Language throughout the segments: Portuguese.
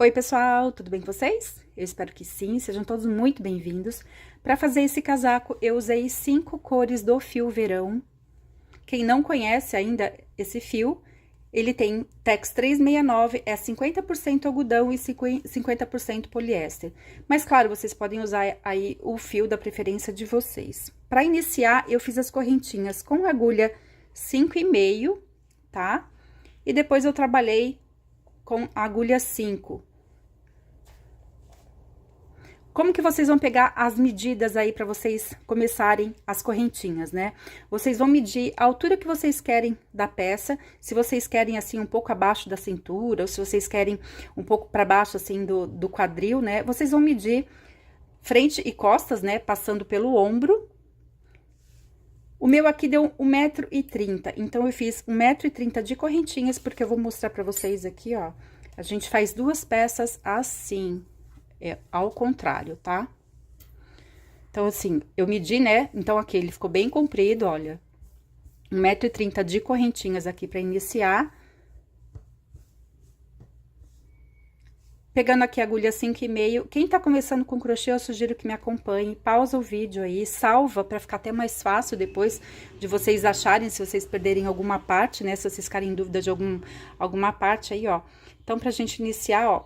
Oi, pessoal, tudo bem com vocês? Eu espero que sim, sejam todos muito bem-vindos. Para fazer esse casaco, eu usei 5 cores do fio verão. Quem não conhece ainda esse fio, ele tem Tex 369, é 50% algodão e 50% poliéster. Mas, claro, vocês podem usar aí o fio da preferência de vocês. Para iniciar, eu fiz as correntinhas com agulha 5,5, tá? E depois eu trabalhei com a agulha 5. Como que vocês vão pegar as medidas aí para vocês começarem as correntinhas, né? Vocês vão medir a altura que vocês querem da peça, se vocês querem assim um pouco abaixo da cintura, ou se vocês querem um pouco para baixo assim do quadril, né? Vocês vão medir frente e costas, né? Passando pelo ombro. O meu aqui deu 1,30 m, então eu fiz 1,30 m de correntinhas, porque eu vou mostrar para vocês aqui, ó. A gente faz duas peças assim. É ao contrário, tá? Então, assim, eu medi, né? Então, aqui ele ficou bem comprido, olha. 1,30 m de correntinhas aqui pra iniciar. Pegando aqui a agulha 5,5. Quem tá começando com crochê, eu sugiro que me acompanhe. Pausa o vídeo aí, salva pra ficar até mais fácil depois de vocês acharem, se vocês perderem alguma parte, né? Se vocês ficarem em dúvida de alguma parte aí, ó. Então, pra gente iniciar, ó,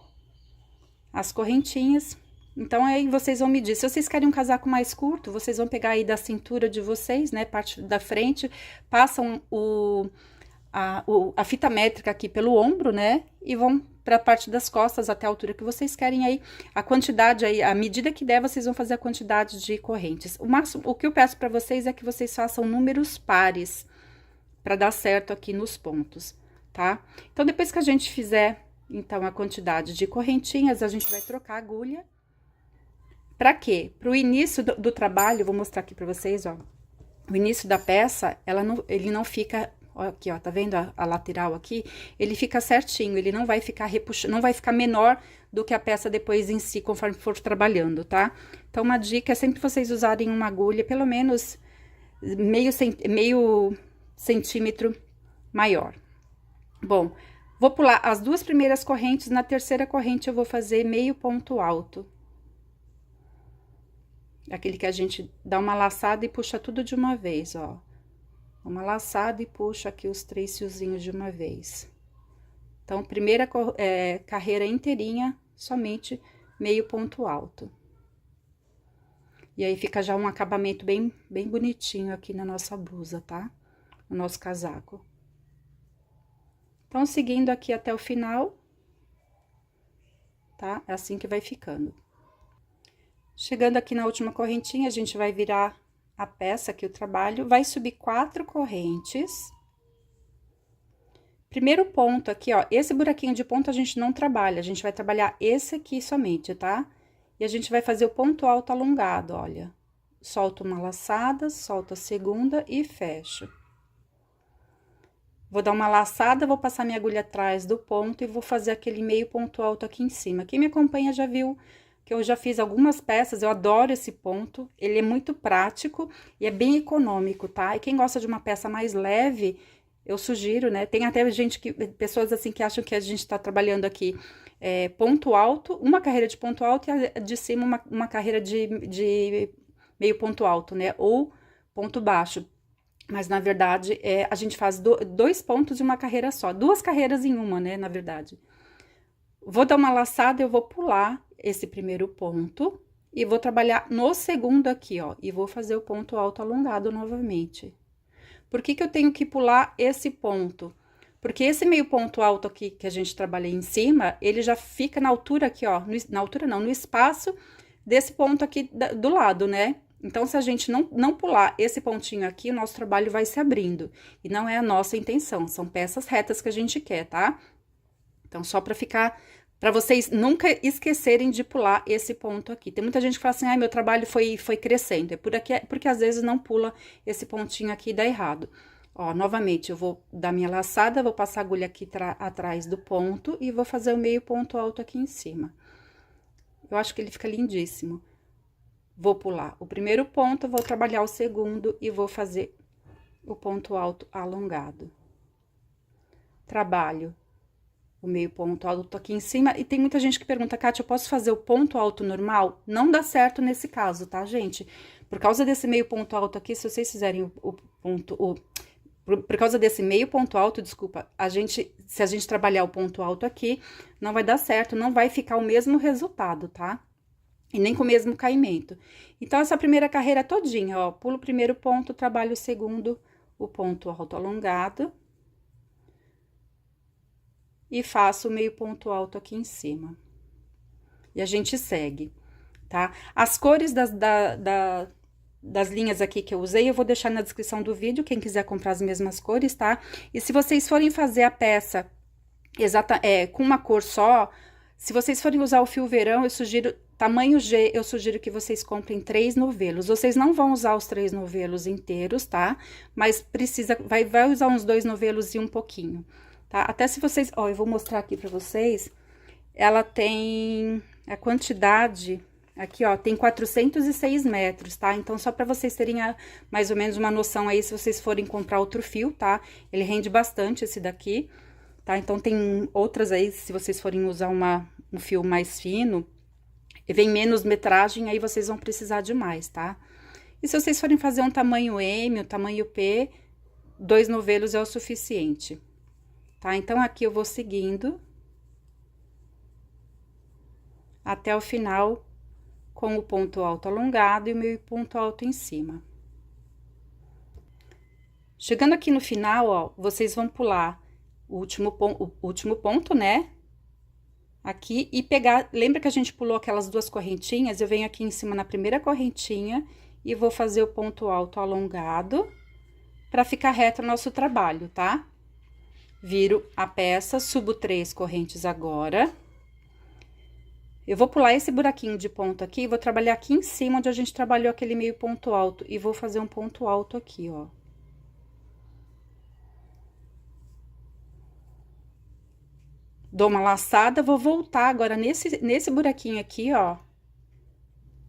as correntinhas. Então, aí vocês vão medir. Se vocês querem um casaco mais curto, vocês vão pegar aí da cintura de vocês, né? Parte da frente, passam a fita métrica aqui pelo ombro, né? E vão pra parte das costas, até a altura que vocês querem aí. A quantidade aí, a medida que der, vocês vão fazer a quantidade de correntes. O máximo, o que eu peço pra vocês é que vocês façam números pares, pra dar certo aqui nos pontos, tá? Então, depois que a gente fizer, então, a quantidade de correntinhas, a gente vai trocar a agulha. Pra quê? Pro início do trabalho, vou mostrar aqui pra vocês, ó. O início da peça, ele não fica, ó, aqui, ó, tá vendo a lateral aqui? Ele fica certinho, ele não vai ficar repuxando, não vai ficar menor do que a peça depois em si, conforme for trabalhando, tá? Então, uma dica é sempre vocês usarem uma agulha, pelo menos meio centímetro maior. Bom, vou pular as duas primeiras correntes, na terceira corrente eu vou fazer meio ponto alto. Aquele que a gente dá uma laçada e puxa tudo de uma vez, ó. Uma laçada e puxa aqui os 3 fiozinhos de uma vez. Então, primeira carreira inteirinha, somente meio ponto alto. E aí, fica já um acabamento bem bonitinho aqui na nossa blusa, tá? No nosso casaco. Então, seguindo aqui até o final, tá? É assim que vai ficando. Chegando aqui na última correntinha, a gente vai virar a peça aqui, o trabalho, vai subir 4 correntes. Primeiro ponto aqui, ó, esse buraquinho de ponto a gente não trabalha, a gente vai trabalhar esse aqui somente, tá? E a gente vai fazer o ponto alto alongado, olha. Solto uma laçada, solto a segunda e fecho. Vou dar uma laçada, vou passar minha agulha atrás do ponto e vou fazer aquele meio ponto alto aqui em cima. Quem me acompanha já viu que eu já fiz algumas peças, eu adoro esse ponto, ele é muito prático e é bem econômico, tá? E quem gosta de uma peça mais leve, eu sugiro, né? Tem até pessoas assim que acham que a gente tá trabalhando aqui ponto alto, uma carreira de ponto alto e de cima uma carreira de meio ponto alto, né? Ou ponto baixo. Mas, na verdade, a gente faz 2 pontos e uma carreira só. 2 carreiras em uma, né, na verdade. Vou dar uma laçada, eu vou pular esse primeiro ponto e vou trabalhar no segundo aqui, ó. E vou fazer o ponto alto alongado novamente. Por que que eu tenho que pular esse ponto? Porque esse meio ponto alto aqui que a gente trabalha em cima, ele já fica na altura aqui, ó. Na altura não, no espaço desse ponto aqui do lado, né? Então, se a gente não pular esse pontinho aqui, o nosso trabalho vai se abrindo. E não é a nossa intenção, são peças retas que a gente quer, tá? Então, só pra ficar, pra vocês nunca esquecerem de pular esse ponto aqui. Tem muita gente que fala assim, ai, meu trabalho foi crescendo. É porque às vezes não pula esse pontinho aqui e dá errado. Ó, novamente, eu vou dar minha laçada, vou passar a agulha aqui atrás do ponto e vou fazer o meio ponto alto aqui em cima. Eu acho que ele fica lindíssimo. Vou pular o primeiro ponto, vou trabalhar o segundo e vou fazer o ponto alto alongado. Trabalho o meio ponto alto aqui em cima. E tem muita gente que pergunta, Kátia, eu posso fazer o ponto alto normal? Não dá certo nesse caso, tá, gente? Por causa desse meio ponto alto aqui, se vocês fizerem por causa desse meio ponto alto, desculpa, se a gente trabalhar o ponto alto aqui, não vai dar certo, não vai ficar o mesmo resultado, tá? E nem com o mesmo caimento. Então, essa primeira carreira todinha, ó, pulo o primeiro ponto, trabalho o segundo, o ponto alto alongado. E faço o meio ponto alto aqui em cima. E a gente segue, tá? As cores das linhas aqui que eu usei, eu vou deixar na descrição do vídeo, quem quiser comprar as mesmas cores, tá? E se vocês forem fazer a peça com uma cor só, se vocês forem usar o fio verão, eu sugiro, tamanho G, eu sugiro que vocês comprem 3 novelos. Vocês não vão usar os 3 novelos inteiros, tá? Mas precisa, vai usar uns 2 novelos e um pouquinho, tá? Até se vocês, ó, eu vou mostrar aqui pra vocês, ela tem a quantidade... Aqui, ó, tem 406 metros, tá? Então, só pra vocês terem mais ou menos uma noção aí, se vocês forem comprar outro fio, tá? Ele rende bastante esse daqui, tá? Então, tem outras aí, se vocês forem usar um fio mais fino, vem menos metragem, aí vocês vão precisar de mais, tá? E se vocês forem fazer um tamanho M, um tamanho P, 2 novelos é o suficiente, tá? Então, aqui eu vou seguindo até o final, com o ponto alto alongado e o meu ponto alto em cima. Chegando aqui no final, ó, vocês vão pular o último ponto, né? Aqui, e pegar... Lembra que a gente pulou aquelas 2 correntinhas? Eu venho aqui em cima na primeira correntinha e vou fazer o ponto alto alongado para ficar reto o nosso trabalho, tá? Viro a peça, subo 3 correntes agora. Eu vou pular esse buraquinho de ponto aqui, vou trabalhar aqui em cima, onde a gente trabalhou aquele meio ponto alto, e vou fazer um ponto alto aqui, ó. Dou uma laçada, vou voltar agora nesse buraquinho aqui, ó,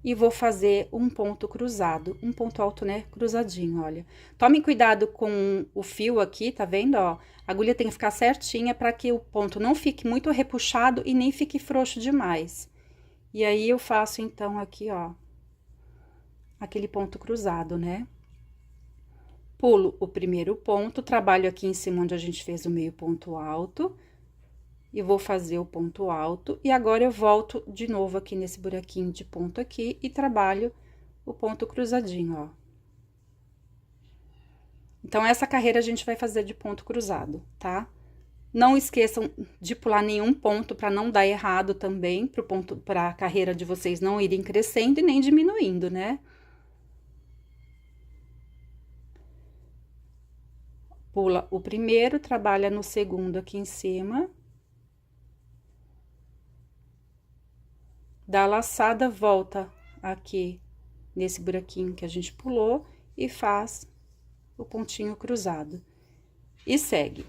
e vou fazer um ponto cruzado, um ponto alto, né, cruzadinho, olha. Tomem cuidado com o fio aqui, tá vendo, ó? A agulha tem que ficar certinha para que o ponto não fique muito repuxado e nem fique frouxo demais. E aí, eu faço, então, aqui, ó, aquele ponto cruzado, né? Pulo o primeiro ponto, trabalho aqui em cima onde a gente fez o meio ponto alto, e vou fazer o ponto alto, e agora eu volto de novo aqui nesse buraquinho de ponto aqui e trabalho o ponto cruzadinho, ó. Então, essa carreira a gente vai fazer de ponto cruzado, tá? Não esqueçam de pular nenhum ponto para não dar errado também, para a carreira de vocês não irem crescendo e nem diminuindo, né? Pula o primeiro, trabalha no segundo aqui em cima. Dá a laçada, volta aqui nesse buraquinho que a gente pulou e faz o pontinho cruzado. E segue.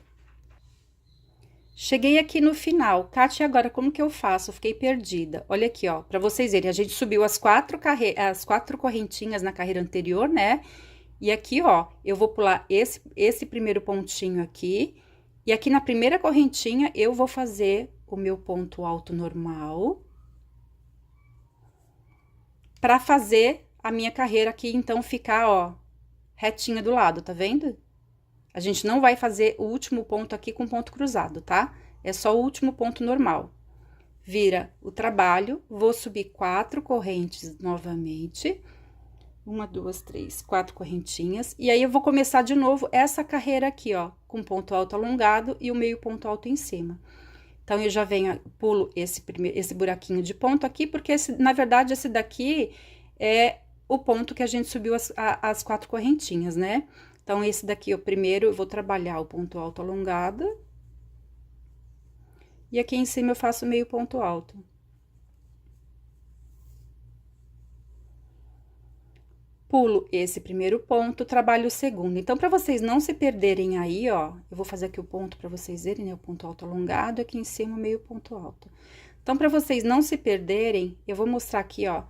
Cheguei aqui no final. Kátia, agora como que eu faço? Eu fiquei perdida. Olha aqui, ó, pra vocês verem, a gente subiu as 4 correntinhas na carreira anterior, né? E aqui, ó, eu vou pular esse primeiro pontinho aqui, e aqui na primeira correntinha eu vou fazer o meu ponto alto normal, pra fazer a minha carreira aqui, então, ficar, ó, retinha do lado, tá vendo? A gente não vai fazer o último ponto aqui com ponto cruzado, tá? É só o último ponto normal. Vira o trabalho, vou subir 4 correntes novamente. 1, 2, 3, 4 correntinhas. E aí, eu vou começar de novo essa carreira aqui, ó, com ponto alto alongado e o meio ponto alto em cima. Então, eu já venho, pulo esse buraquinho de ponto aqui, porque, na verdade, esse daqui é o ponto que a gente subiu as 4 correntinhas, né? Então, esse daqui, ó, primeiro, eu vou trabalhar o ponto alto alongado. E aqui em cima eu faço meio ponto alto. Pulo esse primeiro ponto, trabalho o segundo. Então, para vocês não se perderem aí, ó, eu vou fazer aqui o ponto para vocês verem, né? O ponto alto alongado, aqui em cima meio ponto alto. Então, para vocês não se perderem, eu vou mostrar aqui, ó,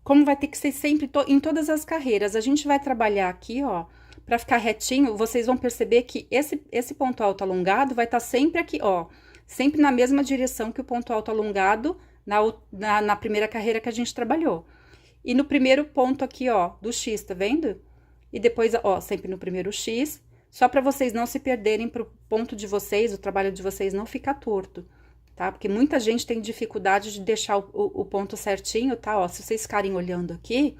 como vai ter que ser sempre em todas as carreiras. A gente vai trabalhar aqui, ó, pra ficar retinho, vocês vão perceber que esse ponto alto alongado vai estar sempre aqui, ó, sempre na mesma direção que o ponto alto alongado na primeira carreira que a gente trabalhou. E no primeiro ponto aqui, ó, do X, tá vendo? E depois, ó, sempre no primeiro X, só para vocês não se perderem pro ponto de vocês, o trabalho de vocês não ficar torto, tá? Porque muita gente tem dificuldade de deixar o ponto certinho, tá? Ó, se vocês ficarem olhando aqui,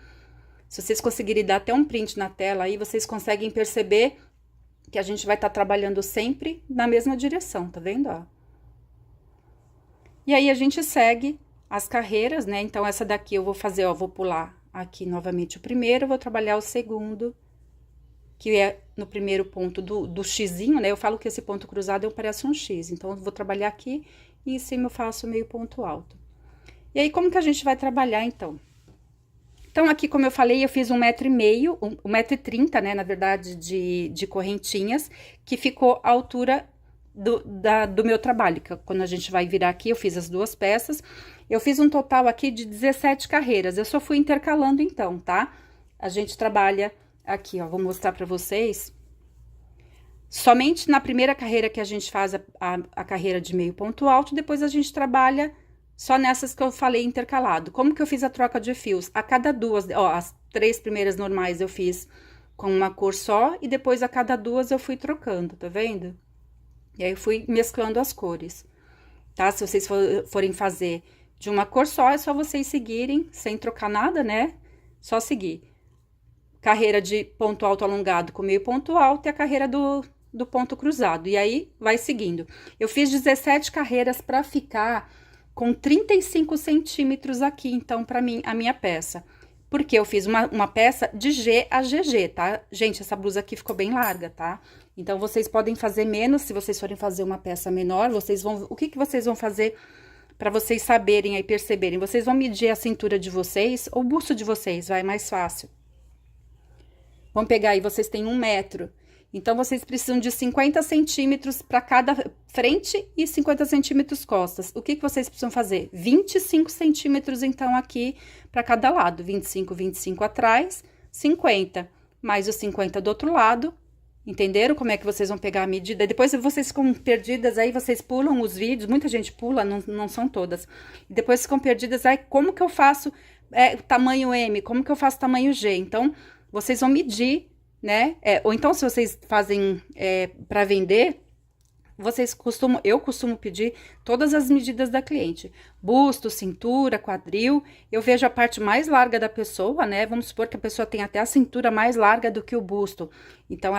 se vocês conseguirem dar até um print na tela aí, vocês conseguem perceber que a gente vai estar trabalhando sempre na mesma direção, tá vendo, ó? E aí, a gente segue as carreiras, né? Então, essa daqui eu vou fazer, ó, vou pular aqui novamente o primeiro, vou trabalhar o segundo, que é no primeiro ponto do xizinho, né? Eu falo que esse ponto cruzado parece um X, então, eu vou trabalhar aqui e em cima eu faço meio ponto alto. E aí, como que a gente vai trabalhar, então? Então, aqui, como eu falei, eu fiz 1,5 m, 1,30 m, né, na verdade, de correntinhas, que ficou a altura do meu trabalho, que quando a gente vai virar aqui, eu fiz as duas peças, eu fiz um total aqui de 17 carreiras, eu só fui intercalando então, tá? A gente trabalha aqui, ó, vou mostrar pra vocês, somente na primeira carreira que a gente faz a carreira de meio ponto alto, depois a gente trabalha só nessas que eu falei intercalado. Como que eu fiz a troca de fios? A cada duas, ó, as 3 primeiras normais eu fiz com uma cor só, e depois a cada duas eu fui trocando, tá vendo? E aí, eu fui mesclando as cores, tá? Se vocês forem fazer de uma cor só, é só vocês seguirem, sem trocar nada, né? Só seguir. Carreira de ponto alto alongado com meio ponto alto e a carreira do ponto cruzado. E aí, vai seguindo. Eu fiz 17 carreiras pra ficar com 35 centímetros aqui, então, pra mim, a minha peça. Porque eu fiz uma peça de G a GG, tá? Gente, essa blusa aqui ficou bem larga, tá? Então, vocês podem fazer menos, se vocês forem fazer uma peça menor, vocês vão... O que que vocês vão fazer para vocês saberem aí, perceberem? Vocês vão medir a cintura de vocês, ou o busto de vocês, vai mais fácil. Vamos pegar aí, vocês têm 1 metro. Então, vocês precisam de 50 centímetros para cada frente e 50 centímetros costas. O que que vocês precisam fazer? 25 centímetros, então, aqui para cada lado. 25, 25 atrás, 50. Mais os 50 do outro lado. Entenderam como é que vocês vão pegar a medida? Depois, se vocês ficam perdidas, aí vocês pulam os vídeos. Muita gente pula, não são todas. E depois ficam perdidas, aí como que eu faço tamanho M? Como que eu faço tamanho G? Então, vocês vão medir, né? Ou então, se vocês fazem para vender, eu costumo pedir todas as medidas da cliente. Busto, cintura, quadril. Eu vejo a parte mais larga da pessoa, né? Vamos supor que a pessoa tem até a cintura mais larga do que o busto. Então,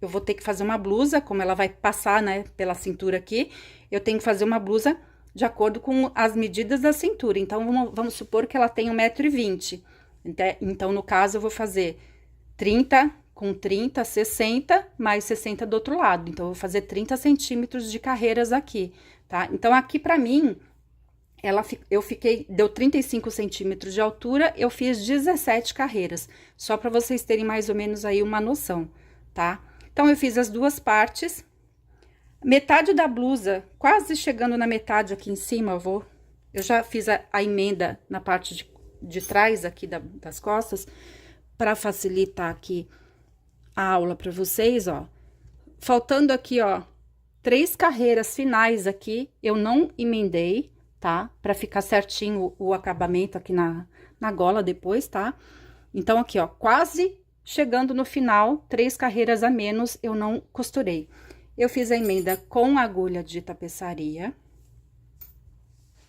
eu vou ter que fazer uma blusa, como ela vai passar, né, pela cintura aqui, eu tenho que fazer uma blusa de acordo com as medidas da cintura. Então, vamos supor que ela tem 1,20 m. Então, no caso, eu vou fazer 30 com 30, 60, mais 60 do outro lado. Então, eu vou fazer 30 centímetros de carreiras aqui, tá? Então, aqui pra mim, deu 35 centímetros de altura, eu fiz 17 carreiras, só pra vocês terem mais ou menos aí uma noção, tá? Então, eu fiz as duas partes, metade da blusa, quase chegando na metade aqui em cima, eu já fiz a emenda na parte de trás aqui das costas, pra facilitar aqui a aula para vocês, ó. Faltando aqui, ó, 3 carreiras finais aqui, eu não emendei, tá? Para ficar certinho o acabamento aqui na gola depois, tá? Então, aqui, ó, quase chegando no final, 3 carreiras a menos, eu não costurei. Eu fiz a emenda com agulha de tapeçaria.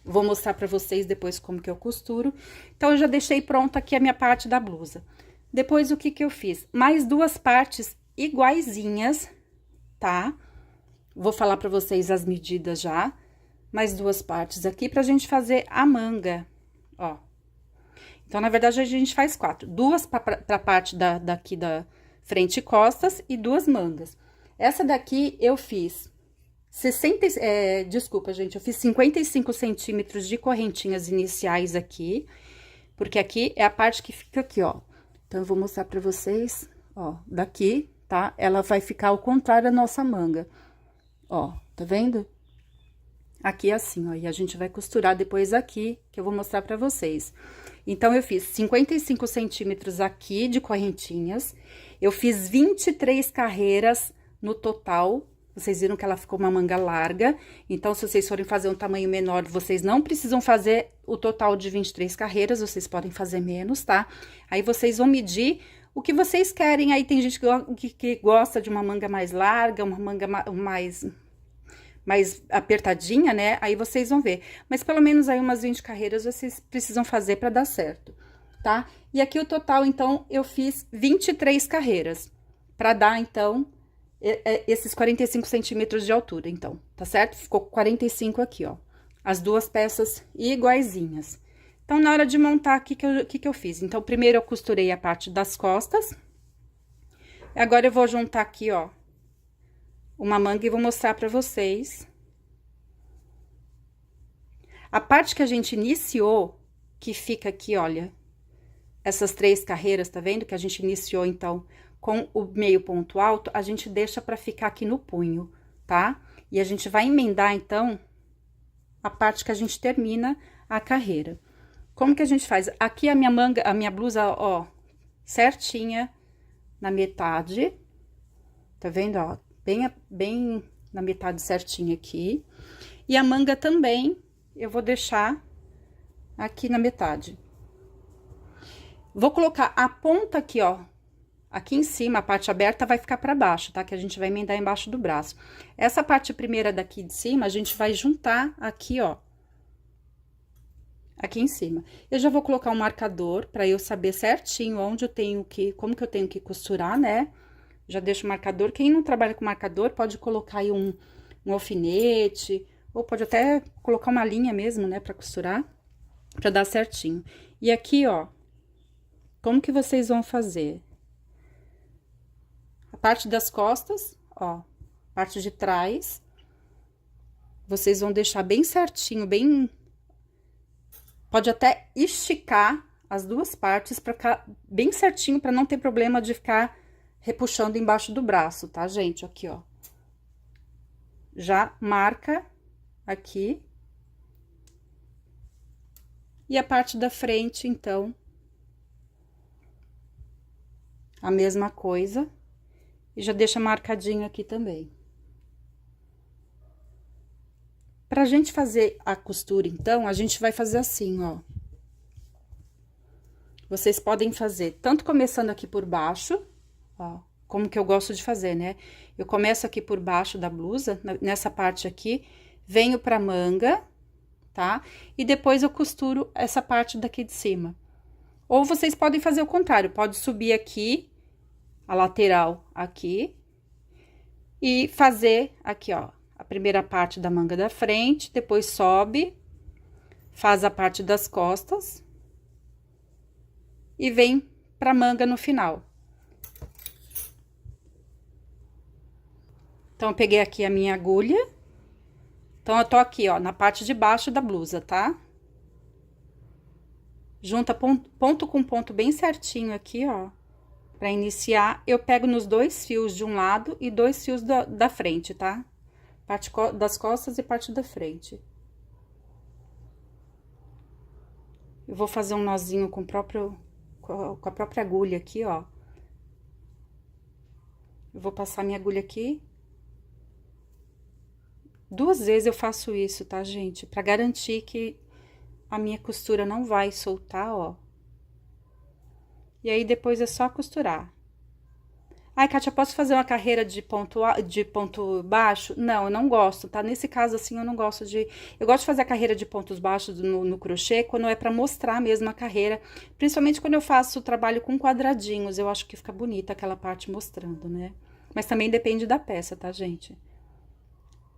Vou mostrar para vocês depois como que eu costuro. Então, eu já deixei pronta aqui a minha parte da blusa. Depois, o que que eu fiz? Mais 2 partes iguaizinhas, tá? Vou falar pra vocês as medidas já. Mais 2 partes aqui pra gente fazer a manga, ó. Então, na verdade, a gente faz 4. 2 pra parte daqui da frente e costas e 2 mangas. Essa daqui eu fiz 55 centímetros de correntinhas iniciais aqui. Porque aqui é a parte que fica aqui, ó. Então, eu vou mostrar pra vocês, ó, daqui, tá? Ela vai ficar ao contrário da nossa manga. Ó, tá vendo? aqui assim, ó, e a gente vai costurar depois aqui, que eu vou mostrar pra vocês. Então, eu fiz 55 centímetros aqui de correntinhas, eu fiz 23 carreiras no total. Vocês viram que ela ficou uma manga larga, então, se vocês forem fazer um tamanho menor, vocês não precisam fazer o total de 23 carreiras, vocês podem fazer menos, tá? Aí, vocês vão medir o que vocês querem. Aí, tem gente que gosta de uma manga mais larga, uma manga mais apertadinha, né? Aí, vocês vão ver. Mas, pelo menos, aí, umas 20 carreiras vocês precisam fazer pra dar certo, tá? E aqui, o total, então, eu fiz 23 carreiras, pra dar, então, esses 45 centímetros de altura, então, tá certo? Ficou 45 aqui, ó. As duas peças iguaizinhas. Então, na hora de montar, o que eu fiz? Então, primeiro eu costurei a parte das costas. Agora, eu vou juntar aqui, ó, uma manga e vou mostrar pra vocês. A parte que a gente iniciou, que fica aqui, olha, essas 3 carreiras, tá vendo? Que a gente iniciou, então, com o meio ponto alto, a gente deixa pra ficar aqui no punho, tá? E a gente vai emendar, então, a parte que a gente termina a carreira. Como que a gente faz? Aqui a minha manga, a minha blusa, ó, certinha na metade, tá vendo, ó? Bem na metade certinha aqui. E a manga também, eu vou deixar aqui na metade. Vou colocar a ponta aqui, ó, aqui em cima, a parte aberta vai ficar pra baixo, tá? Que a gente vai emendar embaixo do braço. Essa parte primeira daqui de cima, a gente vai juntar aqui, ó, aqui em cima. Eu já vou colocar um marcador pra eu saber certinho onde eu tenho que, como que eu tenho que costurar, né? Já deixo o marcador. Quem não trabalha com marcador, pode colocar aí um alfinete, ou pode até colocar uma linha mesmo, né, pra costurar, pra dar certinho. E aqui, ó, como que vocês vão fazer? A parte das costas, ó, parte de trás, vocês vão deixar bem certinho, bem... Pode até esticar as duas partes pra ficar bem certinho, pra não ter problema de ficar repuxando embaixo do braço, tá, gente? Aqui, ó. Já marca aqui. E a parte da frente, então, a mesma coisa. E já deixa marcadinho aqui também. Pra gente fazer a costura, então, a gente vai fazer assim, ó. Vocês podem fazer tanto começando aqui por baixo, ó, como que eu gosto de fazer, né? Eu começo aqui por baixo da blusa, nessa parte aqui, venho pra manga, tá? E depois eu costuro essa parte daqui de cima. Ou vocês podem fazer o contrário, pode subir aqui, a lateral aqui, e fazer aqui, ó, a primeira parte da manga da frente, depois sobe, faz a parte das costas, e vem pra manga no final. Então, eu peguei aqui a minha agulha. Então, eu tô aqui, ó, na parte de baixo da blusa, tá? Junta ponto com ponto bem certinho aqui, ó. Pra iniciar, eu pego nos 2 fios de um lado e 2 fios da frente, tá? Parte das costas e parte da frente. Eu vou fazer um nozinho com a própria agulha aqui, ó. Eu vou passar minha agulha aqui. 2 vezes eu faço isso, tá, gente? Pra garantir que a minha costura não vai soltar, ó. E aí, depois é só costurar. Ai, Kátia, posso fazer uma carreira de ponto baixo? Não, eu não gosto, tá? Nesse caso, assim, eu não gosto de... Eu gosto de fazer a carreira de pontos baixos no crochê, quando é pra mostrar mesmo a carreira. Principalmente quando eu faço o trabalho com quadradinhos, eu acho que fica bonita aquela parte mostrando, né? Mas também depende da peça, tá, gente?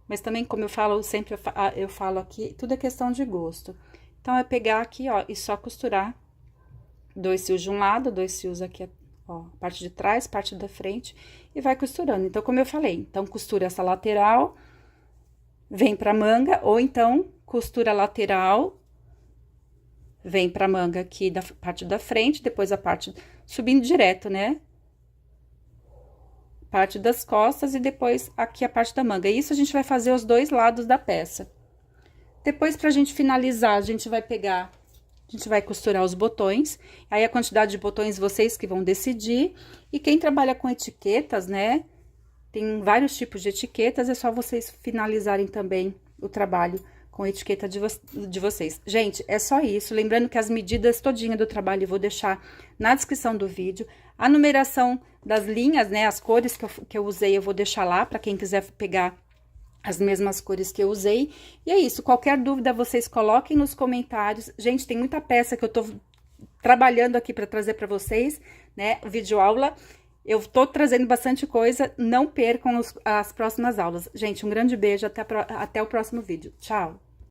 Mas também, como eu falo, sempre eu falo aqui, tudo é questão de gosto. Então, é pegar aqui, ó, e só costurar 2 fios de um lado, 2 fios aqui, ó, parte de trás, parte da frente, e vai costurando. Então, como eu falei, então, costura essa lateral, vem pra manga, ou então, costura a lateral, vem pra manga aqui da parte da frente, depois a parte subindo direto, né? Parte das costas e depois aqui a parte da manga. Isso a gente vai fazer os 2 lados da peça. Depois, pra gente finalizar, a gente vai costurar os botões. Aí, a quantidade de botões vocês que vão decidir. E quem trabalha com etiquetas, né? Tem vários tipos de etiquetas, é só vocês finalizarem também o trabalho com a etiqueta de vocês. Gente, é só isso. Lembrando que as medidas todinha do trabalho eu vou deixar na descrição do vídeo. A numeração das linhas, né, as cores que eu usei, eu vou deixar lá para quem quiser pegar as mesmas cores que eu usei. E é isso, qualquer dúvida vocês coloquem nos comentários. Gente, tem muita peça que eu tô trabalhando aqui para trazer para vocês, né, vídeo aula. Eu tô trazendo bastante coisa, não percam as próximas aulas. Gente, um grande beijo, até o próximo vídeo. Tchau!